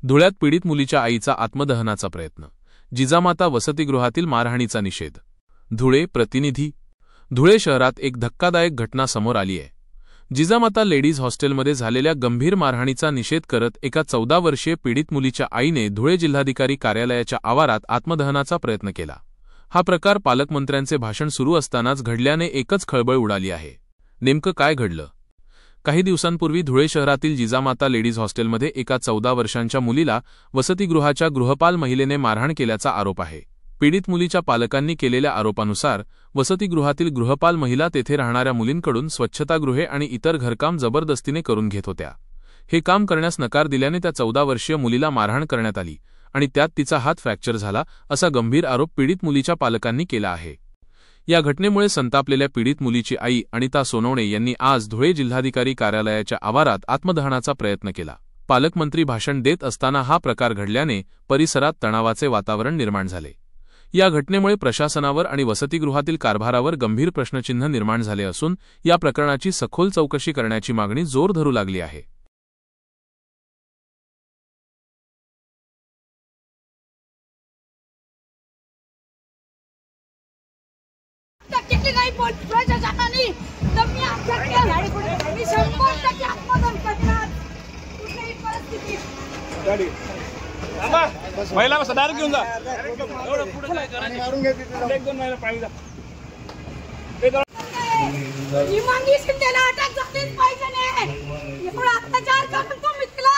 धुळ्यात पीडित मुलीच्या आईचा आत्मदहनाचा प्रयत्न, जिजामाता वसतिगृहातील मारहाणीचा निषेध। धुळे प्रतिनिधी। धुळे शहरात एक धक्कादायक घटना समोर आली आहे। जिजामाता लेडीज हॉस्टेलमध्ये झालेल्या गंभीर मारहाणीचा निषेध करत एका 14 वर्षीय पीडित मुलीच्या आईने धुळे जिल्हाधिकारी कार्यालयाच्या आवारात आत्मदहनाचा प्रयत्न केला। हा प्रकार पालकमंत्र्यांचे भाषण सुरू असतानाच घडल्याने एकच खळबळ उडाली आहे। नेमकं काय घडलं? काही दिवसांपूर्वी धुळे शहरातील जिजामाता लेडीज हॉस्टेलमध्ये एका 14 वर्षांच्या मुलीला वसतिगृहाच्या गृहपाल महिलेने मारहाण केल्याचा आरोप आहे। पीडित मुलीच्या पालकांनी केलेल्या आरोपानुसार वसतिगृहातील गृहपाल महिला तेथे राहणाऱ्या मुलींकडून स्वच्छतागृहे आणि इतर घरकाम जबरदस्तीने करून घेत होत्या। हे काम करण्यास नकार दिल्याने त्या 14 वर्षीय मुलीला मारहाण करण्यात आली आणि त्यात तिचा हात फ्रॅक्चर झाला, असा गंभीर आरोप पीडित मुलीच्या पालकांनी केला आहे। या घटनेमुळे संतापलेल्या पीडित मुलीची आई अनिता सोनवणे यांनी आज धुळे जिल्हाधिकारी कार्यालयाच्या आवारात आत्मदहनाचा प्रयत्न केला। पालकमंत्री भाषण देत असताना हा प्रकार घडल्याने परिसरात तणावाचे वातावरण निर्माण झाले। या घटनेमुळे प्रशासनावर आणि वसतिगृहातील कारभारावर गंभीर प्रश्नचिन्ह निर्माण झाले असून या प्रकरणाची सखोल चौकशी करण्याची मागणी जोर धरू लागली आहे। महिला सदार घेऊन जा, एक दोन महिला पाहिजे। इमानगी शिंदेला अटक झालीच पाहिजे नाही, एवढा अत्याचार करून तुम्ही तिला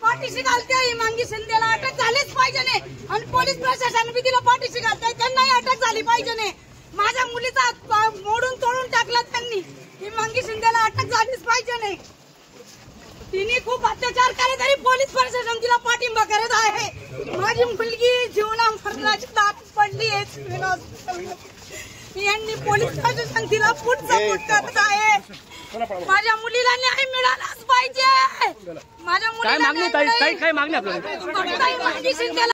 पाठीशी घालते। इमानगी शिंदेला अटक झालीच पाहिजे नाही आणि पोलीस प्रशासन बी तिला पाठीशी घालतंय, त्यांनाही अटक झाली पाहिजे नाही। माझ्या मुलीचा मोडून तोडून टाकला त्यांनी, इमानगी शिंदेला अटक झालीच पाहिजे नाही। तिने खूप अत्याचार केले तरी पोलीस प्रशासन तिला पाठिंबा करत आहे। माझी मुलगी जीवना मरणाची दाट पडली आहे, यांनी पोलीस प्रशासन तिला फूट सपोर्ट करत आहे। माझ्या मुलीला न्याय मिळालाच पाहिजे। माझ्या मुलीला काय मागणी आपल्याला?